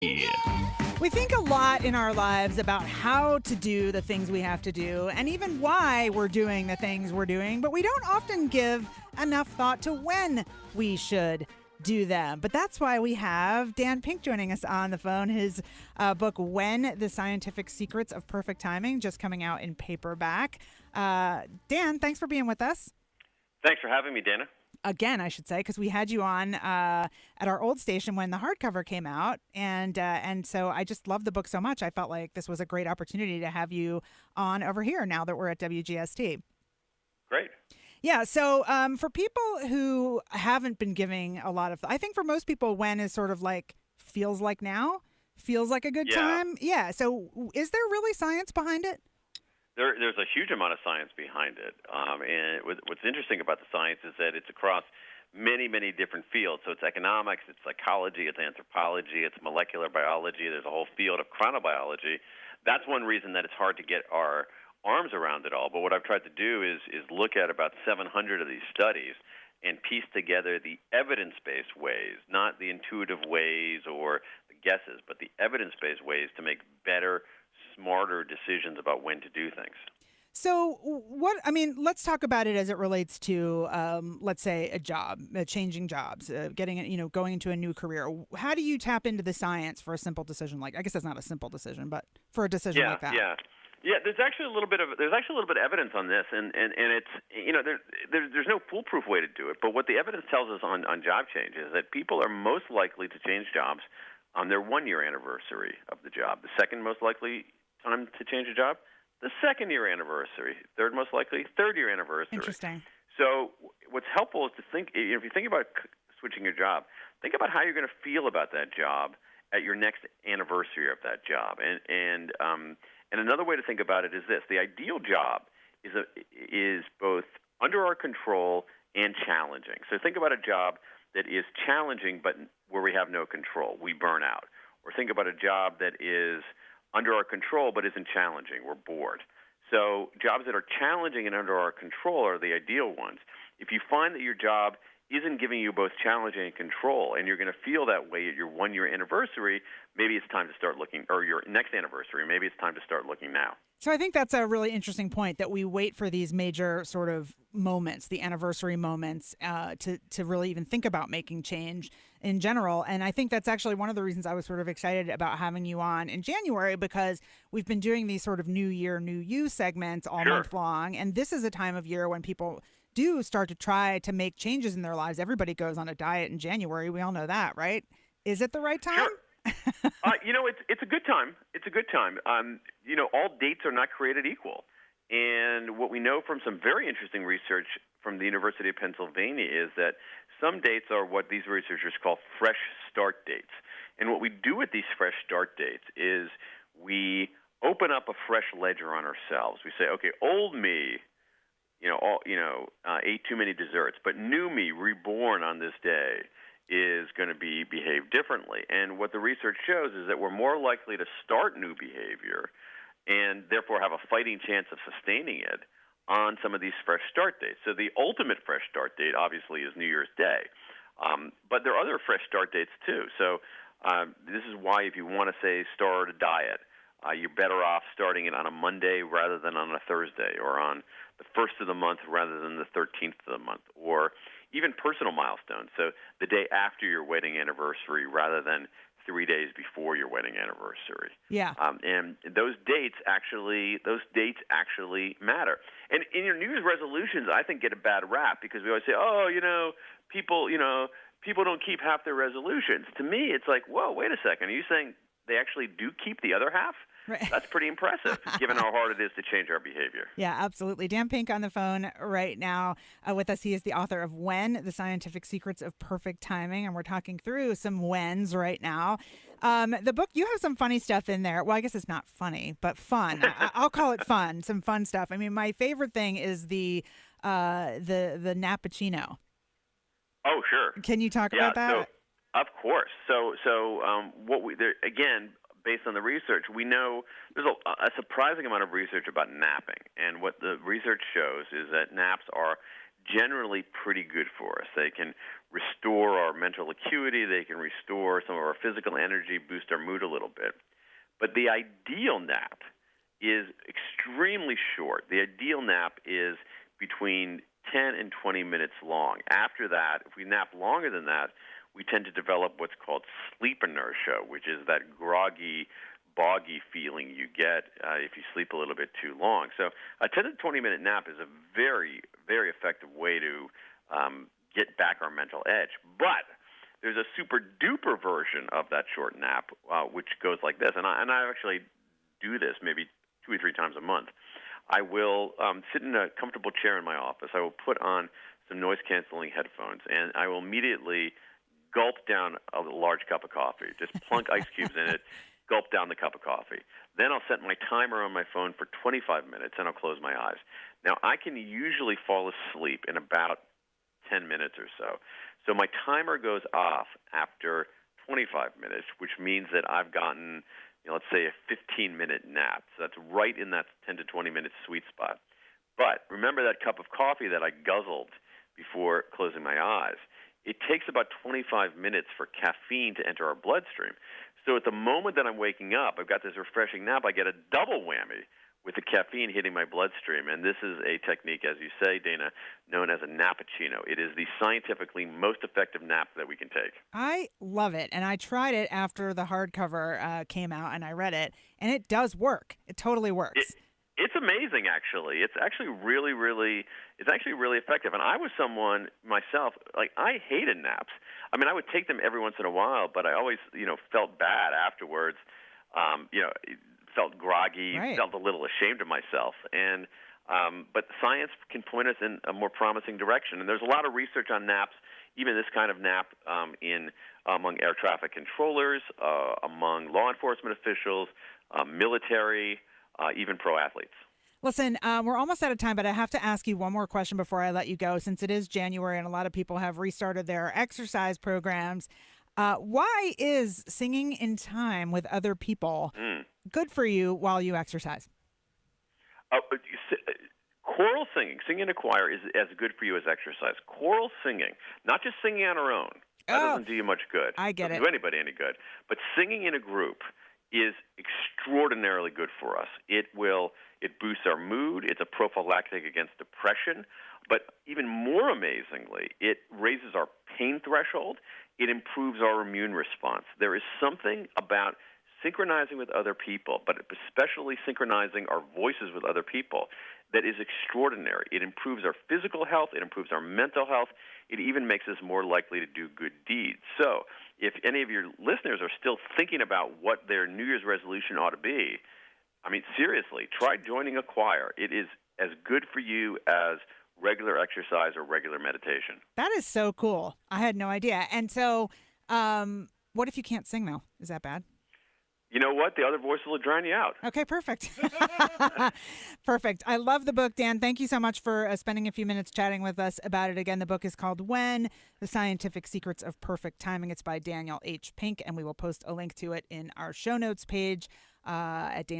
We think a lot in our lives about how to do the things we have to do and even why we're doing the things we're doing, but we don't often give enough thought to when we should do them. But that's why we have Dan Pink joining us on the phone. His book, When: The Scientific Secrets of Perfect Timing, just coming out in paperback. Dan, thanks for being with us. Thanks for having me, Dana. Again, I should say, because we had you on at our old station when the hardcover came out, and so I just love the book so much. I felt like this was a great opportunity to have you on over here now that we're at WGST. Great. Yeah, so for people who haven't been giving a lot of, I think for most people, when is sort of like feels like now, feels like a good time. Yeah. So is there really science behind it? There's a huge amount of science behind it. And what's interesting about the science is that it's across many, many different fields. So it's economics, it's psychology, it's anthropology, it's molecular biology. There's a whole field of chronobiology. That's one reason that it's hard to get our arms around it all. But what I've tried to do is look at about 700 of these studies and piece together the evidence-based ways, not the intuitive ways or the guesses, but the evidence-based ways to make better, smarter decisions about when to do things. So let's talk about it as it relates to, let's say, a job, changing jobs, going into a new career. How do you tap into the science for a simple decision I guess that's not a simple decision, but for a decision like that? Yeah. There's actually a little bit of evidence on this, and it's there's no foolproof way to do it. But what the evidence tells us on job change is that people are most likely to change jobs on their 1-year anniversary of the job. The second most likely time to change a job, the 2nd-year anniversary. Third most likely, 3rd-year anniversary. Interesting. So what's helpful is to think, if you think about switching your job, think about how you're going to feel about that job at your next anniversary of that job. And another way to think about it is this: the ideal job is both under our control and challenging. So think about a job that is challenging but where we have no control. We burn out. Or think about a job that is under our control but isn't challenging. We're bored. So jobs that are challenging and under our control are the ideal ones. If you find that your job isn't giving you both challenge and control, and you're going to feel that way at your 1-year anniversary, maybe it's time to start looking, or your next anniversary, maybe it's time to start looking now. So I think that's a really interesting point, that we wait for these major sort of moments, the anniversary moments, to really even think about making change in general. And I think that's actually one of the reasons I was sort of excited about having you on in January, because we've been doing these sort of New Year, New You segments all month long. And this is a time of year when people do start to try to make changes in their lives. Everybody goes on a diet in January. We all know that, right? Is it the right time? Sure. It's a good time. It's a good time. All dates are not created equal. And what we know from some very interesting research from the University of Pennsylvania is that some dates are what these researchers call fresh start dates. And what we do with these fresh start dates is we open up a fresh ledger on ourselves. We say, okay, old me, ate too many desserts, but new me, reborn on this day, is going to behave differently. And what the research shows is that we're more likely to start new behavior and therefore have a fighting chance of sustaining it on some of these fresh start dates. So the ultimate fresh start date, obviously, is New Year's Day. But there are other fresh start dates, too. So this is why if you want to, say, start a diet, you're better off starting it on a Monday rather than on a Thursday, or on the 1st of the month rather than the 13th of the month, or even personal milestones. So the day after your wedding anniversary rather than 3 days before your wedding anniversary. Yeah. And those dates actually matter. And in your New Year's resolutions, I think, get a bad rap because we always say, people don't keep half their resolutions. To me, it's like, whoa, wait a second. Are you saying they actually do keep the other half? Right. That's pretty impressive, given how hard it is to change our behavior. Yeah, absolutely. Dan Pink on the phone right now with us. He is the author of When: The Scientific Secrets of Perfect Timing, and we're talking through some whens right now. The book, you have some funny stuff in there. Well, I guess it's not funny, but fun. I'll call it fun. Some fun stuff. I mean, my favorite thing is the nappuccino. Oh, sure. Can you talk about that? Of course. Again, based on the research, we know there's a surprising amount of research about napping. And what the research shows is that naps are generally pretty good for us. They can restore our mental acuity. They can restore some of our physical energy, boost our mood a little bit. But the ideal nap is extremely short. The ideal nap is between 10 and 20 minutes long. After that, if we nap longer than that, we tend to develop what's called sleep inertia, which is that groggy, boggy feeling you get if you sleep a little bit too long. So a 10 to 20-minute nap is a very, very effective way to get back our mental edge. But there's a super-duper version of that short nap, which goes like this. And I actually do this maybe 2 or 3 times a month. I will sit in a comfortable chair in my office. I will put on some noise-canceling headphones, and I will immediately gulp down a large cup of coffee. Just plunk ice cubes in it, gulp down the cup of coffee. Then I'll set my timer on my phone for 25 minutes, and I'll close my eyes. Now, I can usually fall asleep in about 10 minutes or so. So my timer goes off after 25 minutes, which means that I've gotten, let's say, a 15-minute nap. So that's right in that 10 to 20-minute sweet spot. But remember that cup of coffee that I guzzled before closing my eyes? It takes about 25 minutes for caffeine to enter our bloodstream. So at the moment that I'm waking up, I've got this refreshing nap, I get a double whammy with the caffeine hitting my bloodstream. And this is a technique, as you say, Dana, known as a nappuccino. It is the scientifically most effective nap that we can take. I love it. And I tried it after the hardcover came out and I read it. And it does work. It totally works. It's amazing, actually. It's actually really effective. And I was someone myself, like, I hated naps. I mean, I would take them every once in a while, but I always, felt bad afterwards. Felt groggy, right. Felt a little ashamed of myself. And but science can point us in a more promising direction. And there's a lot of research on naps, even this kind of nap among air traffic controllers, among law enforcement officials, military, even pro athletes. Listen, we're almost out of time, but I have to ask you one more question before I let you go, since it is January and a lot of people have restarted their exercise programs. Why is singing in time with other people good for you while you exercise? Choral singing in a choir is as good for you as exercise. Choral singing, not just singing on our own, that doesn't do you much good. I get it. Doesn't do anybody any good. But singing in a group is extraordinarily good for us. It boosts our mood. It's a prophylactic against depression. But even more amazingly, it raises our pain threshold. It improves our immune response. There is something about synchronizing with other people, but especially synchronizing our voices with other people, that is extraordinary. It improves our physical health. It improves our mental health. It even makes us more likely to do good deeds. So if any of your listeners are still thinking about what their New Year's resolution ought to be, I mean, seriously, try joining a choir. It is as good for you as regular exercise or regular meditation. That is so cool. I had no idea. And so what if you can't sing, though? Is that bad? You know what? The other voice will drown you out. Okay, perfect. Perfect. I love the book, Dan. Thank you so much for spending a few minutes chatting with us about it. Again, the book is called When: The Scientific Secrets of Perfect Timing. It's by Daniel H. Pink, and we will post a link to it in our show notes page at Dana.